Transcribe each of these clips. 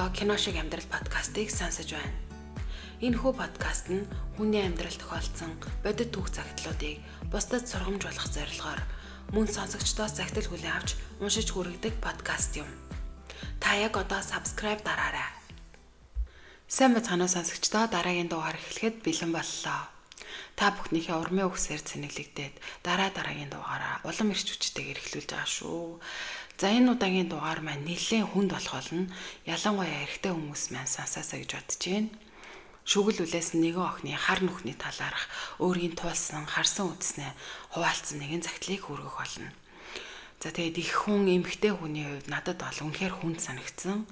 одоо кино шиг амьдрал подкастыг сонсож байна. Энэхүү подкаст нь хүний амьдралд тохиолдсон бодит түүх загтлуудыг бусдад сургамж болох зорилгоор мөн сонсогчдоос захидал хүлээн авч уншиж хүргэдэг подкаст юм. Та яг одоо subscribe дараарай. Сайн мэцхан сонсогчдоо дараагийн дугаар эхлэхэд бэлэн боллоо. Та бүхнийхээ урмын үгсээр цэнэглэгдээд дараагийн дугаараа улам эрч хүчтэйгээр эхлүүлж байгаа шүү. За энэ удаагийн дугаар маань нэлээд хүнд болох болно. Ялангуяа эрэгтэй хүмүүс маань сонсоосоо гэж бодож байна. Шүгэл үлээс нэгэн охины хар нүхний талаарх өөрийн туулсан, харсан үдснээ хуваалцсан нэгэн загтлыг хүргэх болно. За тэгээд их хүн эмэгтэй хүний хувьд надад бол үнэхээр хүнд санагдсан.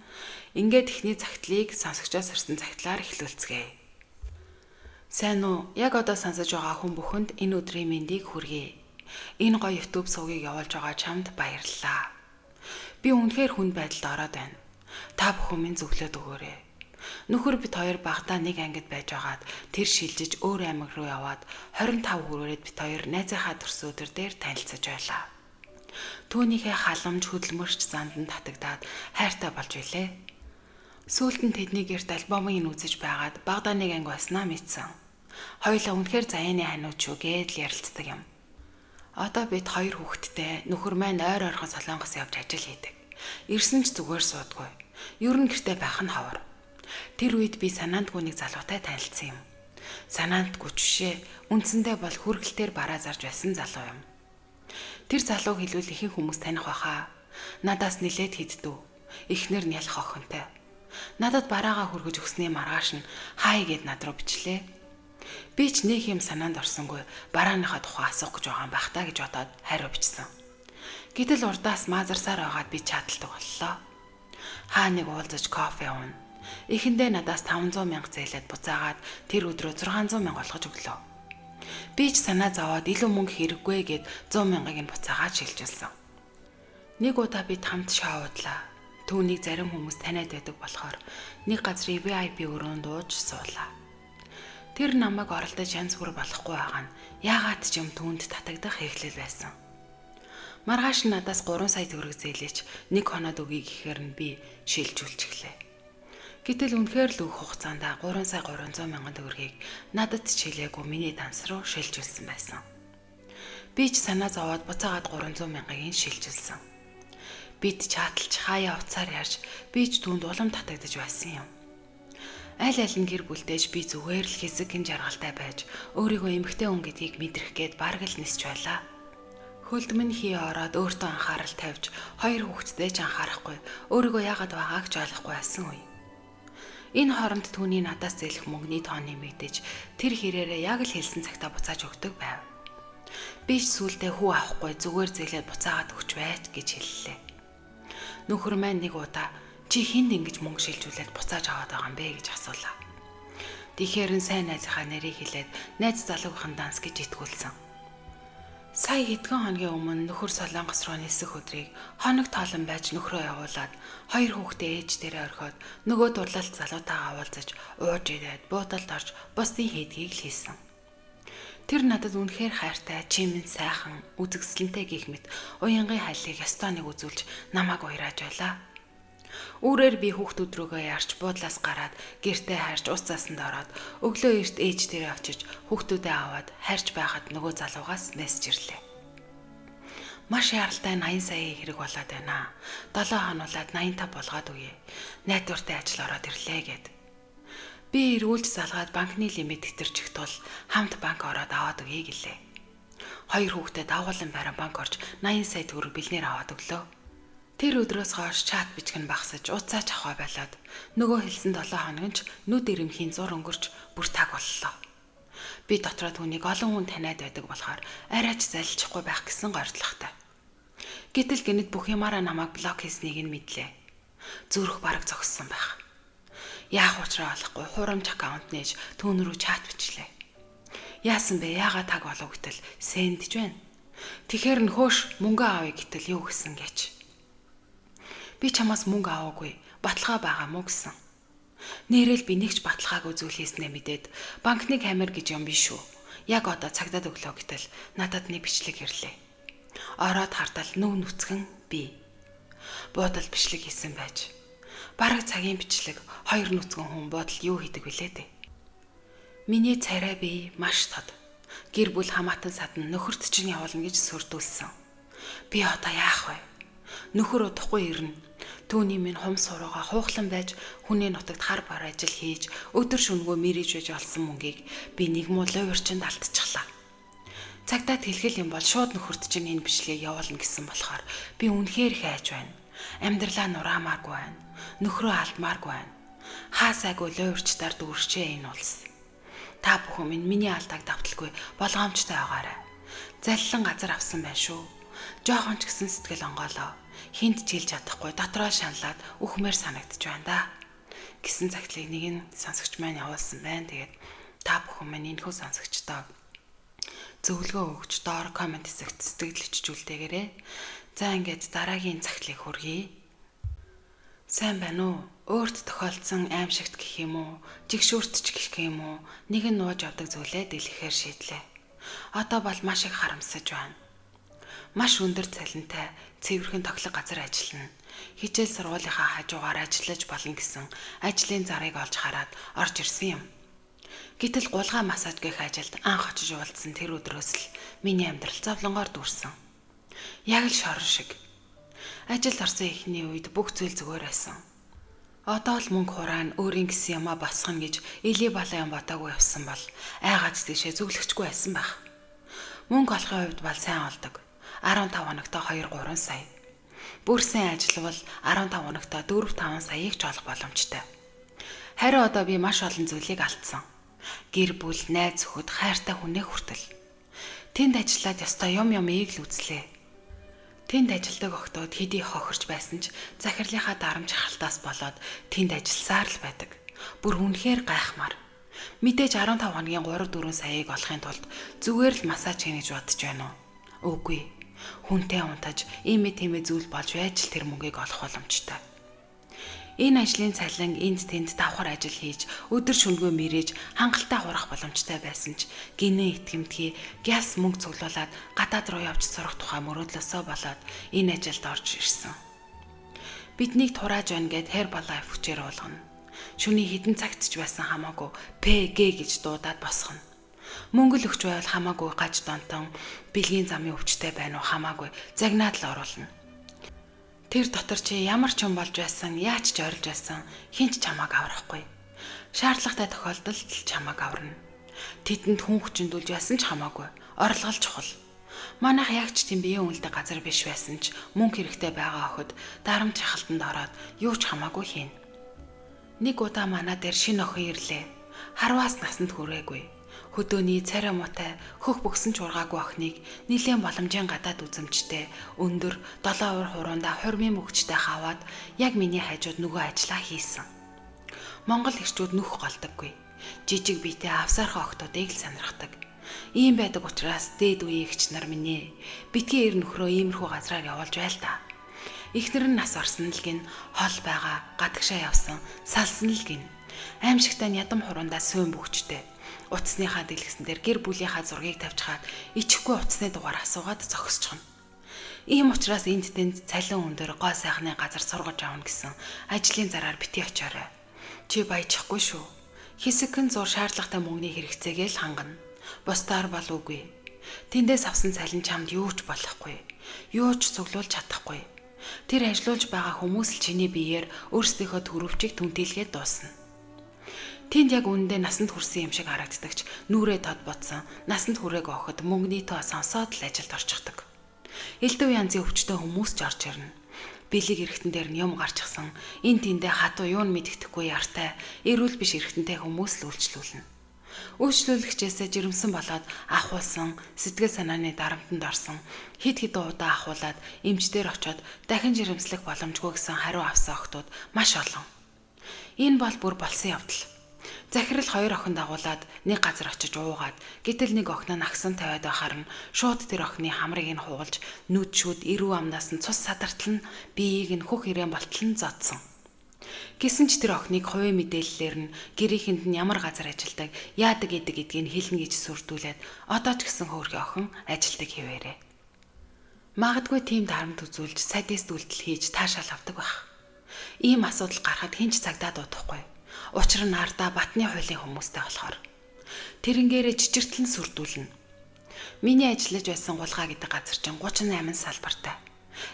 Ингээд ихний загтлыг сонсогчоос ирсэн загтлаар эхлүүлцгээе. Сайн уу? Яг одоо сонсож байгаа хүн бүхэнд энэ өдрийн мэндийг хүргэе. Энэ гоё YouTube сувгийг явуулж байгаа чамд баярлалаа. Би үнэхээр хүнд байдалд ороод байна. Та бүхэн минь зөвлөд өгөөрэй. Нөхөр бид хоёр багадаа нэг ангид байж байгаад тэр шилжиж өөр аймаг руу яваад 25 хүрээд бид хоёр найзынхаа төрс өдөр дээр танилцаж байлаа. Түүнийхээ халамж хөдөлмөрч занд нь татагдаад хайртай болж билээ. Сүүлд нь тэдний гэрт альбомыг үзэж байгаад багадаа нэг анги байснаа мэдсэн. Хоёулаа үнэхээр заяаны ханууд шүү гээд л ярилцдаг юм. Одоо бид хоёр хүүхэдтэй нөхөр маань ойр ойрхон Солонгос явж ажил хийдэг. Ирсэн ч зүгээр суудгүй. Ер нь гэртээ байх нь ховор. Тэр үед би санаандгүй нэг залуутай танилцсан юм. Санаандгүй жишээ үндсэндээ бол хүргэлтээр бараа зарж байсан залуу юм. Тэр залууг хэлвэл ихэнх хүмүүс таних баха. Надаас нилээд хэддүү. Эхнэр нь ялах охинтой. Надад бараагаа хүргэж өгсний маргааш нь хай гэд над руу бичлээ. Би ч нэг юм санаанд орсонгүй барааныхаа тухай асуух гэж байгаа юм бах та гэж бодоод хариу бичсэн. Гэтэл урдаас мазарсаар байгаад би чадалдаг боллоо. Хаа нэг уулзаж кофе уун. Эхэндээ надаас 500 мянга зээлээд буцаагаад тэр өдрөө 600 мянга болгож өглөө. Би ч санаа зовоод илүү мөнгө хэрэггүй гэд 100 мянгаыг нь буцаагаад шилжүүлсэн. Нэг удаа бид хамт шоудлаа. Түүнийг зарим хүмүүс таниад байдаг болохоор нэг газрын VIP өрөөнд ууж суулаа. Тэр намайг оролдож янз бүр болохгүй байгаа нь яагаад ч юм түүнд татагдах хэвлэл байсан. Маргааш нь надаас 3 сая төгрөг зээлээч нэг хоноод өгье гэхээр нь би шилжүүлж эхлэв. Гэтэл үнэхээр л өг хугацаанд 3 сая 300 мянган төгрөгийг надад ч хэлээгүй миний данс руу шилжүүлсэн байсан. Би ч санаа зовоод буцаагаад 300 мянгагийн шилжүүлсэн. Бид чаталж хаяа уцаар ярьж би ч түүнд улам татагдаж байсан юм. Аль аль нь гэр бүлдээж би зүгээр л хэсэг гин жаргалтай байж өөрийгөө эмэгтэй хүн гэдгийг мэдрэх гээд бараг л нисч байлаа. Хөлдмөн хий ороод өөртөө анхаарал тавьж хоёр хүүхэдтэй ч анхаарахгүй өөрийгөө яагаад байгааг ч ойлгохгүй байсан үе. Энэ хооронд түүний надаас зээлэх мөнгөний тоо нэмэгдэж тэр хэрээрээ яг л хэлсэн цагтаа буцааж өгдөг байв. Би ч сүулдэ хүү авахгүй зүгээр зээлээд буцаагаад өгч байж гэж хэллээ. Нөхөр маань нэг удаа чи хинд ингэж мөнгө шилжүүлээд буцааж аваад байгаа юм бэ гэж асуулаа. Тэгэхээр нь сайн найзынхаа нэрийг хэлээд найз залуугийн данс гэж итгүүлсэн. Сая хэдхэн хоногийн өмнө нөхөр Солонгос руу нисэх өдрийг хоног тоолон байж нөхрөө явуулаад хоёр хүүхдээ ээж дээрээ орхиод нөгөө дурлалт залуутайгаа уулзаж ууж ирээд буудалд орж бусдын хийдгийг л хийсэн. Тэр надад үнэхээр хайртай, чимэн сайхан, үзэгсэлэнтэй гэх мэт уянгийн хайлыг ёстой нэг үзүүлж намайг уйрааж байлаа. Үүрээр би хүүхдүүд рүүгээ ярч буудлаас гараад гэртээ харж ус цаасанд ороод өглөө эрт ээж дээрээ очиж хүүхдүүдээ аваад харж байхад нөгөө залуугаас мессеж ирлээ. Маш яралтай 80 сая хэрэг болоод байна. 7 хонуулаад 85 болгоод өгье. Найдвартай ажил ороод ирлээ гэд. Би эргүүлж залгаад банкны лимит тэтэрчих тул хамт банк ороод аваад өгье гэлээ. Хоёр хүүхдэд дагуулan барин банк орж 80 сая төгрөг бэлнээр аваад өглөө. Тэр өдрөөс хойш чат бичгэн багсаж уцаач авах байлаад нөгөө хэлсэн 7 хоног ч нүд ирэмхийн зур өнгөрч бүр таг боллоо. Би дотроо түүнийг олон хүн таниад байдаг болохоор арайч залилчихгүй байх гэсэн гордлохтой. Гэтэл гинэд бүх юмараа намайг блок хийснийг нь мэдлээ. Зүрх бараг зогссон байх. Яах учраа олохгүй хурамч аккаунт нээж түүн рүү чат бичлээ. Яасан бэ? Яагаад таг болов гэтэл сэндж байна. Тэгэхэр нь хөөш мөнгө авъя гэтэл юу гэсэн гэж. Би чамаас мөнгө аваагүй, баталгаа байгаа мó гэсэн. Нэрэл би нэгч баталгааг үзүүлээснээ мэдээд банкны камер гэж юм биш үү. Яг одоо цагдаад өглөө гэтэл надад нэг бичлэг ирлээ. Ороод хартал нүв нүцгэн би. Буудал бичлэг хийсэн байж. Бараг цагийн бичлэг 2 нүцгэн хүн бодол юу хийдэг вүлээ дээ. Миний царай бие маш тод. Гэр бүл хамаатан садан нөхөрт чинь явуулна гэж сүрдүүлсэн. Би одоо яах вэ? Нөхөр удахгүй ирнэ. Түүний минь хум сурууга хуухлан байж хүний нутагт хар бар ажил хийж өдөр шөнөгөө мэрэж байж олсон мөнгийг би нэг муулаа урьчинд алдчихлаа. Цагдаад хэлхэл юм бол шууд нөхөрт чинь энэ бичлэгийг явуулна гэсэн болохоор би үнэхээр хайж байна. Амьдралаа нураамааргүй байна. Нөхрөө алдмааргүй байна. Хаасайгүй луурчдаар дүүрчээ энэ улс. Та бүхэн минь миний алдааг давталгүй болгоомжтой байгаарай. Заллан газар авсан байна шүү. Жохон ч гэсэн сэтгэл онгоолоо. Хинт жилж чадахгүй дотроо шаналаад үхмээр санагдаж байна да. Гэсэн цагтлыг нэг нь сонсогч маань явуулсан байна. Тэгээд та бүхэн минь энэхүү сонсогчдоо зөвлөгөө өгч доор комент хэсэгт сэтгэл хөдлөлтөөрэй. За ингээд дараагийн цагтлыг хүргэе. Сайн байна уу? Өөрт тохиолдсон аимшигт гэх юм уу? Жигшүүртч гэх юм уу? Нэг нь нууж авдаг зүйлээ дэлгэхээр шийдлээ. Одоо бол маш их харамсаж байна. Маш өндөр цалинтай цэвэрхэн тоглох газар ажиллана. Хичээл сургуулийнхаа хажуугаар ажиллаж болно гэсэн ажлын зарыг олж хараад орж ирсэн юм. Гэтэл гулгай массаж гэх ажилд анх очиж уулзсан тэр өдрөөс л миний амьдрал зовлонгоор дүүрсэн. Яг л шорон шиг. Ажилд орсон эхний үед бүх зүйл зүгээр байсан. Одоо л мөнгө хураан өөрийн гэсэн юмаа босгоно гэж элий балаа юм бодоогүй явсан бол айгаад тийшээ зүглэхчгүй байсан байх. Мөнгө олохын хувьд бол сайн олдог. 15 хоногтоо 2-3 сая. Бүр сайн ажиллавал 15 хоногтоо 4-5 саяыг ч олох боломжтой. Харин одоо би маш олон зүйлийг алдсан. Гэр бүл, найз зөвхөд хайртай хүнээ хүртэл. Тэнд ажиллаад ёстой юм-юмыг л үзлээ. Тэнд ажилдаг охтууд хэдий хохирч байсан ч захирлынхаа дарамж халтаас болоод тэнд ажилласаар л байдаг. Бүр үнэхээр гайхмаар. Мэдээж 15 хоногийн 3-4 саяыг олохын тулд зүгээр л массаж хийнэ гэж бодож байна уу? Үгүй. Хүнтэй унтаж, иймээ тиймээ зүйл болж байж л тэр мөнгийг олох боломжтой. Энэ ажлын цалин энд тэнд давхар ажил хийж, өдөр шөнөгөө мэрэж, хангалттай хурах боломжтой байсан ч гинэн итгэмтгий гяс мөнгө цуглуулад гадаад руу явж сурах тухай мөрөөдлөөсөө болоод энэ ажилд орж ирсэн. Биднийг турааж байна гэд Herbalife хүчээр уулгана. Шөнийн хідэн цагт ч байсан хамаагүй PG гэж дуудаад босгоно. Мөнгө л өгч байвал хамаагүй гаж донтон бэлгийн замын өвчтэй байна уу хамаагүй загнаад л оруулна. Тэр дотор чи ямар ч юм болж байсан, яаж ч орилж байсан хинч чамааг аврахгүй. Шаардлагатай тохиолдолд л чамааг аварна. Тэдэнд хүн хүчндүүлж байсан ч хамаагүй. Орлого л чухал. Манайх яг ч тийм биеийн үнэлдэг газар биш байсан ч мөнгө хэрэгтэй байгаа охид дарамт хахалтанд ороод юу ч хамаагүй хийнэ. Нэг удаа манай дээр шинэ охин ирлээ. Харваас насанд хүрээгүй. Хөдөөний царай муутай хөх бөксөн ч ургаагүй охиныг нэлээд боломжийн гадаад үзэмжтэй өндөр 7 уур хуруундаа хурмын мөгчтэй хаваад яг миний хажууд нөгөө ажиллаа хийсэн. Монгол эрчүүд нүх голдоггүй. Жижиг биетэй авсаархаа охтуудыг л сонирхдаг. Ийм байдаг учраас дээд үеийн эгч нар минь ээ. Битгий ир нөхрөө иймэрхүү газраар явуулж байл та. Эхнэр нь нас орсон л гин хол байгаа гадагшаа явсан салсан л гин. Аимшигтай ядам хуруундаа сүйн бөгчтэй. Утасныхаа дэлгэсэн дээр гэр бүлийнхаа зургийг тавьчихад ичихгүй утасны дугаар асуугаад зогсчихно. Ийм учраас энд тэнд цалин өндөр гоо сайхны газар сургаж авна гэсэн ажлын зараар бити очоорой. Чи баяжихгүй шүү. Хэсэгхэн зур шаардлагатай мөнгөний хэрэгцээгээ л хангана. Бусдаар бол үгүй. Тэндээс авсан цалин чамд юу ч болохгүй. Юу ч цуглуулж чадахгүй. Тэр ажилуулж байгаа хүмүүс л чиний биеэр өөрсдийнхөө төрөвчийг түнтэлгээд дуусна. Тэнд яг үнэндээ насанд хүрсэн юм шиг харагддагч нүрээ тод бодсон насанд хүрээгүй охид мөнгөний тоо сонсоод л ажилд орчихдог. Элдв янзын өвчтөе хүмүүс ч орж ирнэ. Бэлэг эргэтэн дээр нь юм гарчихсан энэ тэндээ хатуу юун мэддэхгүй яртай эрүүл биш эргэтэнтэй хүмүүс л үйлчлүүлнэ. Үйлчлүүлэгчээсээ жирэмсэн болоод ахуулсан сэтгэл санааны дарамтанд орсон хид хідэн удаа ахуулаад эмчдэр очоод дахин жирэмслэх боломжгүй гэсэн хариу авсан охтууд маш олон. Энэ бол бүр болсон явдал. Захирал 2 охин дагуулад нэг газар очиж уугаад гэтэл нэг охин нь агсан тавиад байхаар нь шууд тэр охины хамрыг нь хуулж нүдшүүд эрүү амнаас нь цус садартал нь биеийг нь хөх ирээн болтол нь зодсон. Гэсэн ч тэр охиныг хувийн мэдээллээр нь гэрийнхэнд нь ямар газар ажилдаг, яадаг гэдгийг хэлнэ гэж сүрдүүлээд одоо ч гэсэн хөөрхий охин ажилдаг хэвээрээ. Магадгүй тийм дарамт үзүүлж садист үйлдэл хийж таашаал авдаг байх. Ийм асуудал гарахад хэн ч цагдаа дуудахгүй. Учир нь ардаа Батны хуулийн хүмүүстэй болохоор. Тэрэнгээрээ чичиртлэн сүрдүүлнэ. Миний ажиллаж байсан гулгаа гэдэг газар чинь 38 салбартай.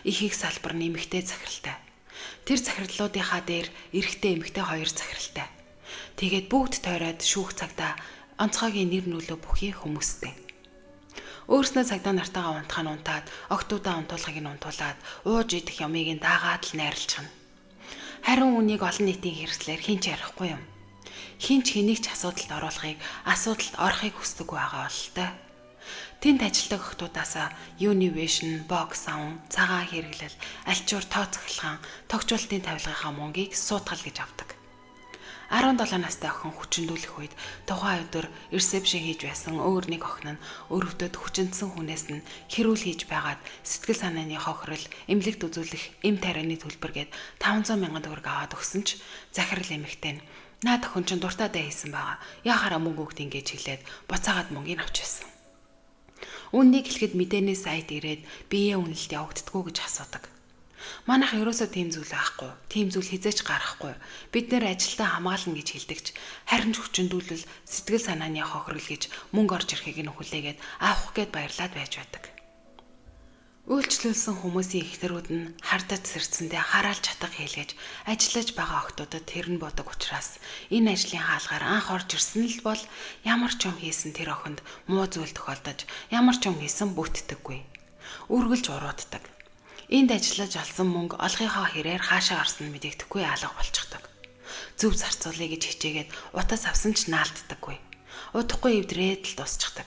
Их салбар нэмэгтэй захиралтай. Тэр захирлуудынхаа дээр эрэгтэй эмэгтэй 2 захиралтай. Тэгээд бүгд тойроод шүүх цагдаа онцгойгийн нэр нөлөө бүхий хүмүүстэй. Өөрснөө цагдаа нартайгаа унтах нь унтаад, октоудаа унтуулахыг нь унтуулад, ууж идэх ямыг нь даагаад л найрлчихна. Харин үнийг олон нийтийн хэрэгслээр хэн ч ярихгүй юм. Хэн ч хэнийг ч асуудалд оруулахыг, асуудалд орохыг хүсдэггүй байгаа бололтой. Тэнд ажилтдаг охтуудаасаа Univision, Box Sound, цагаан хэрэглэл, альчуур тооцоглохын, тогтчуултын тавилгынхаа мөнгийг суутгал гэж авдаг. 17 настай охин хүчндүүлэх үед тухайн өдөр ресепшн хийж байсан өөр нэг охин нь өрөвдөд хүчнэсэн хүнээс нь хэрүүл хийж байгаад сэтгэл санааны хохирол, эмнэлэгт үзүүлэх эм тарианы төлбөр гээд 500 мянган төгрөг аваад өгсөн ч захирал эмэгтэй нь наад охин ч дуртайдаа хийсэн байгаа. Яхаараа мөнгө өгд ингэж хэлээд буцаагаад мөнгийг авч байсан. Үннийг хэлэхэд мэдээний сайт ирээд биеэ үнэлэлт явагддггүй гэж асуудаг. Манайх ерөөсөө тийм зүйл байхгүй. Тийм зүйл хизээч гарахгүй. Бид нэр ажилтаа хамгаална гэж хэлдэгч харин ч хүчндүүлэл сэтгэл санааны хохирол гэж мөнгө орж ирэхийг нь хүлээгээд авах гээд баярлаад байж байдаг. Үйлчлүүлсэн хүмүүсийн ихнэрүүд нь хардаж сэрцэндээ хараал чатга хийлгэж ажиллаж байгаа охтуудад тэр нь бодог учраас энэ ажлын хаалгаар анх орж ирсэн л бол ямар ч юм хийсэн тэр охинд муу зүйл тохиолдож ямар ч юм хийсэн бүтдэггүй. Үргэлж урууддаг. Энд ажиллаж алсан мөнгө олохынхоо хэрээр хаашаа орсон мэдэгдэхгүй алга болчихдог. Зөв зарцуулъя гэж хичээгээд утас авсан ч наалддаггүй. Удахгүй эвдрээд л дуусчихдаг.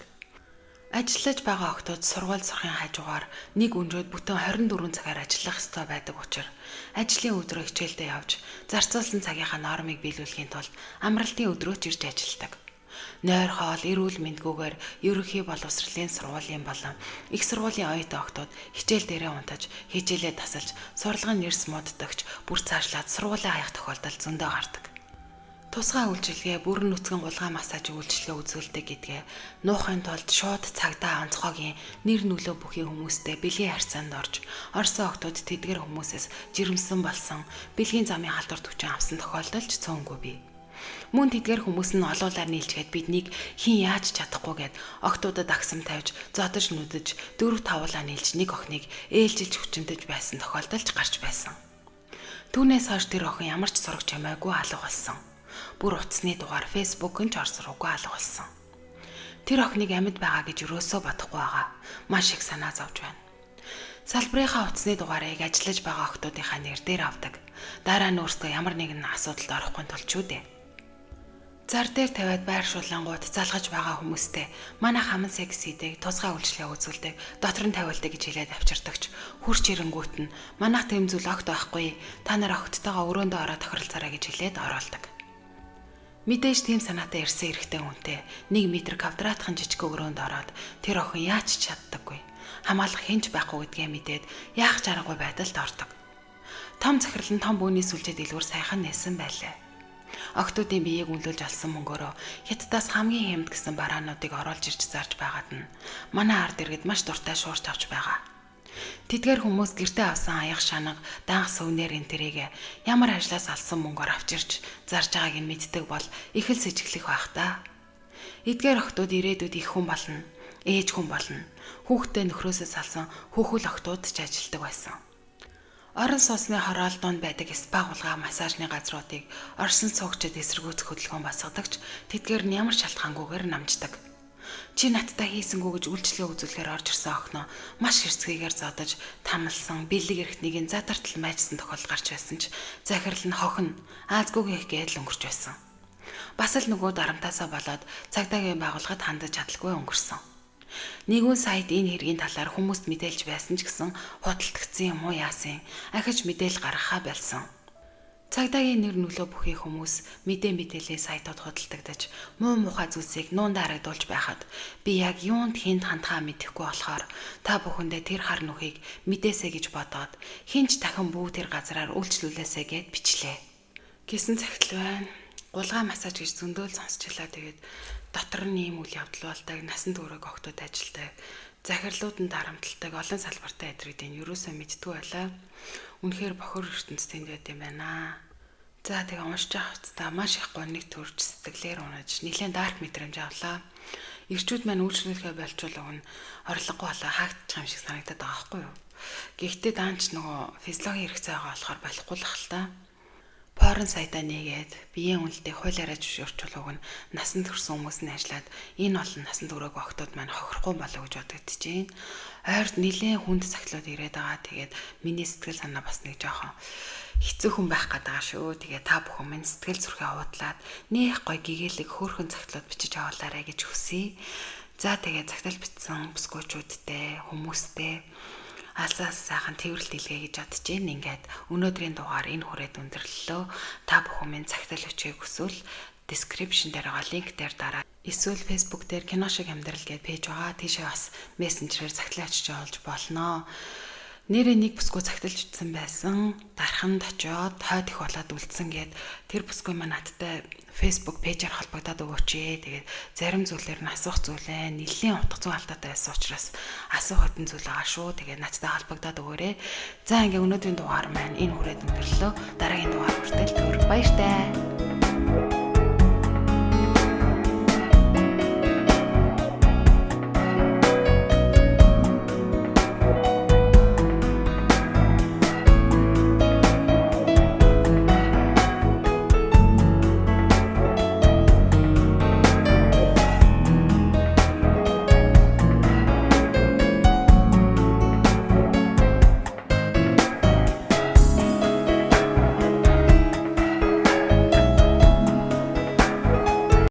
Ажиллаж байгаа охтууд сургууль сурахын хажуугаар нэг өндрөөд бүтэн 24 цагаар ажиллах ёстой байдаг учраас ажлын өдрөө хичээлдээ явж зарцуулсан цагийнхаа нормыг биелүүлэхийн тулд амралтын өдрөөч ирж ажилладаг. Нойр хоол, эрүүл мэндгүйгээр ерөнхий боловсролын сургуулийн болон их сургуулийн оюутан охтууд хичээл дээрээ унтаж, хичээлээ тасалж, сурлагын нэрс моддогч бүр цаашлаад сургуулийн хаях тохиолдол зөндөө гардаг. Тусгай үйлчилгээ, бүрэн нүцгэн гулгай массаж үйлчилгээ үзүүлдэг гэдгээ нуухын тулд шууд цагдаа онцгойгийн нэр нөлөө бүхий хүмүүстэй бэлгийн харьцаанд орж, орсон охтууд тэдгэр хүмүүсээс жирэмсэн болсон бэлгийн замын халдвар түвшин авсан тохиолдолч цөөнгүй бий. Мөн тэдгэр хүмүүс нь олуулаар нийлжгээд биднийг хин яаж чадахгүйгээд охтуудад агсам тавьж, зодож нүдэж, 4-5 тавуулаа нийлж нэг охиныг ээлжилж хүчнэдэж байсан тохиолдолч гарч байсан. Түүнээс хойш тэр охин ямар ч сурагч хамаагүй алга болсон. Бүр утасны дугаар Facebook нь ч орсроогүй алга болсон. Тэр охиныг амьд байгаа гэж юусоо бодохгүй байгаа. Маш их санаа зовж байна. Салбарынхаа утасны дугаарыг ажиллаж байгаа охтуудынхаа нэр дээр авдаг. Дараа нь өөрсдөө ямар нэгэн асуудалд орохгүй тул ч үү. Зар дээр тавиад байршуулангууд залгаж байгаа хүмүүстэй манай хаман сексидийг тусгай үйлчлэгээ үзүүлдэг, дотор нь тавиулдаг гэж хэлээд авчирдагч хурц ирэнгүүт нь манайх тэм зүйл огт байхгүй. Та нар огттойгоо өрөөндөө ороод тохиролцоорой гэж хэлээд оруулдаг. Мэдээж тийм санаатай ирсэн эрэгтэй хүнтэй 1 метр квадратхан жижиг өрөөнд ороод тэр охин яаж ч чаддаггүй. Хамгаалах хинч байхгүй гэдгээ мэдээд яах ч аргагүй байдалд ордог. Том захирал нь том бөөний сүлжээ дэлгүүр сайхан нээсэн байлаа. Охтуудын биеийг үнэлж алсан мөнгөөрөө хятадаас хамгийн хямд гэсэн бараануудыг оруулж ирж зарж байгаад нь манай ард иргэд маш дуртай шуурч авч байгаа. Тэдгээр хүмүүс гэртээ авсан аяг шанаг, данх сувнэр энтерийг ямар ажлаас алсан мөнгөөр авч ирж зарж байгааг нь мэддэг бол их л сэжиглэх байх та. Эдгээр охтууд ирээдүйд их хүн болно, ээж хүн болно. Хүүхдээ нөхрөөсөө салсан хүүхэл охтууд ч ажилдаг байсан. Орон сууцны хороол донд байдаг спа гулгай массажны газруудыг орсон цогчид эсэргүүцэх хөдөлгөөн босгодогч тэдгээр нь ямар шалтгаангүйгээр намждаг. Чи надтай хийсэнгүү гэж үйлчлэгээ үзүүлэхээр орж ирсэн охиноо маш хэрцгийгээр зодож, тамалсан, бэлэг эрхтнийг задартал майжсан тохиолдол гарч байсан ч захирал нь хохин аазгүйгэх гээд л өнгөрч байсан. Бас л нөгөө дарамтаасаа болоод цагдаагийн байгууллагад хандаж чадалгүй өнгөрсөн. Нэгэн сайт энэ хэргийн талаар хүмүүст мэдээлж байсан ч гэсэн худалдагдсан юм уу яасан, ахиж мэдээлэл гаргахаа болсон. Цагдаагийн нэр нөлөө бүхий хүмүүс мэдээллийн сайтууд худалдагдаж, муу мухай зүйлсийг нуунд харагдуулж байхад би яг юунд хинт хандхаа мэдэхгүй болохоор та бүхэндээ тэр хар нүхийг мэдээсэй гэж бодоод хинч дахин бүү тэр газраар үйлчлүүлээсэй гэд бичлээ. Гэсэн цагтл байна. Гулгай массаж гэж зөндөөл сонсчлаа тэгээд дотор нь ийм үйл явдал болдог, насан туршид огтуд ажилдаг, захирлууд нь дарамтлагдаг, олон салбартай эдрүүдийн юусоо мэддгүй байлаа. Үнэхээр бохор ертөнцийн тэнд байт юм байна. За тэгээ уншиж авцгаа маш их гоныг төрж сэтгэлээр унаж нэлээд дарк мэдрэмж авлаа. Ирчүүд маань үйлчлүүлэхээ болчул өгнө орлогогүй болоо хаагдчих юм шиг санагдаад байгаа байхгүй юу. Гэхдээ даанч нөгөө физиологийн хэрэгцээ байгаа болохоор болохгүй л хэл та. Порн сайтаа нээгээд биеийн үнэлтэйг хуулиараа зөвшөөрчүүл өгнө. Насанд хүрсэн хүмүүс нь ажиллаад энэ олон насанд хүрээгүй охтууд маань хохирохгүй болоо гэж бодогдож байна. Ойрд нэлээд хүнд цахилууд ирээд байгаа. Тэгээд миний сэтгэл санаа бас нэг жоохон хэцүү хүн байх гээд байгаа шүү. Тэгээ та бүхэн минь сэтгэл зүрхээ хуудлаад нэх гой гэгээлэг хөөрхөн цахилууд бичиж аваалаарай гэж хүсье. За тэгээ цагтаал бичсэн бүсгүүчүүдтэй хүмүүстэй алсаас сайхан тэрвэрлт илгээ гэж бодож байна. Ингээд өнөөдрийн дугаар энэ хүрээд өндөрлөлөө. Та бүхэн минь цагтаал өчгийг хүсвэл description дээр байгаа линк дээр дараа. Эсвэл Facebook дээр кино шиг амьдрал гэж пэйж байгаа. Тийшээ бас мессенжерээр цагтаал очиж олж болно. Нэрээ нэг бүсгүй цагталж утсан байсан. Дарханд очиод хойд их болоод үлдсэн гээд тэр бүсгүй маань надтай Facebook пэйжээр холбогдоод өгөөч ээ. Тэгээд зарим зүйлээр нь асуух зүйлээ нэлийн утга зүйн алдаатай байсан учраас асуух хөтөн зүйл байгаа шүү. Тэгээд надтай холбогдоод өгөөрэй. За ингээ өнөөдрийн дугаар маань энэ хүрээд өндөрлөө. Дараагийн дугаар хүртэл баяртай.